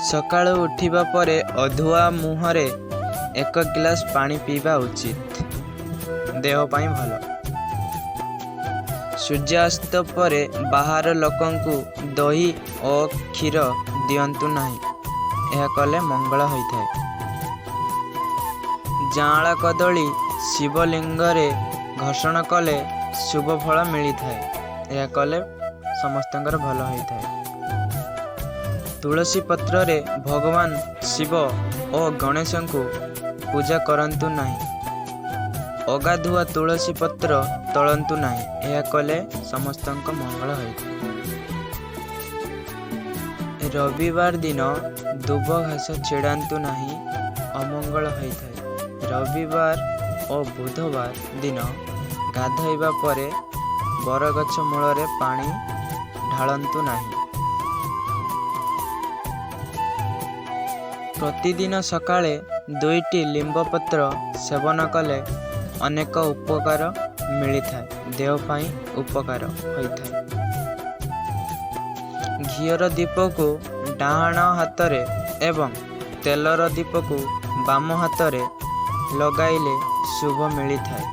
ସକାଳୁ ଉଠିବା ପରେ ଅଧୁଆ ମୁହଁରେ 1 ଗିଲାସ ପାଣି ପିଇବା ଉଚିତ, ଦେହ ପାଇଁ ଭଲ। ସୂର୍ଯ୍ୟାସ୍ତ ପରେ ବାହାର ଲୋକଙ୍କୁ ଦହି ଓ କ୍ଷୀର ଦିଅନ୍ତୁ ନାହିଁ, ଏହା କଲେ ମଙ୍ଗଳ ହୋଇଥାଏ। ଯାଆଁଳା କଦଳୀ ଶିବଲିଙ୍ଗରେ ଘର୍ଷଣ କଲେ ଶୁଭ ଫଳ ମିଳିଥାଏ, ଏହା କଲେ ସମସ୍ତଙ୍କର ଭଲ ହୋଇଥାଏ। ତୁଳସୀ ପତ୍ରରେ ଭଗବାନ ଶିବ ଓ ଗଣେଶଙ୍କୁ ପୂଜା କରନ୍ତୁ ନାହିଁ। ଅଗାଧୁଆ ତୁଳସୀ ପତ୍ର ତୋଳନ୍ତୁ ନାହିଁ, ଏହା କଲେ ସମସ୍ତଙ୍କ ମଙ୍ଗଳ ହୋଇଥାଏ। ରବିବାର ଦିନ ଦୁବ ଘାସ ଛିଡ଼ାନ୍ତୁ ନାହିଁ, ଅମଙ୍ଗଳ ହୋଇଥାଏ। ରବିବାର ଓ ବୁଧବାର ଦିନ ଗାଧୋଇବା ପରେ ବରଗଛ ମୂଳରେ ପାଣି ଢାଳନ୍ତୁ ନାହିଁ। ପ୍ରତିଦିନ ସକାଳେ 2ଟି ଲିମ୍ବ ପତ୍ର ସେବନ କଲେ ଅନେକ ଉପକାର ମିଳିଥାଏ, ଦେହ ପାଇଁ ଉପକାର ହୋଇଥାଏ। ଘିଅର ଦୀପକୁ ଡାହାଣ ହାତରେ ଏବଂ ତେଲର ଦୀପକୁ ବାମ ହାତରେ ଲଗାଇଲେ ଶୁଭ ମିଳିଥାଏ।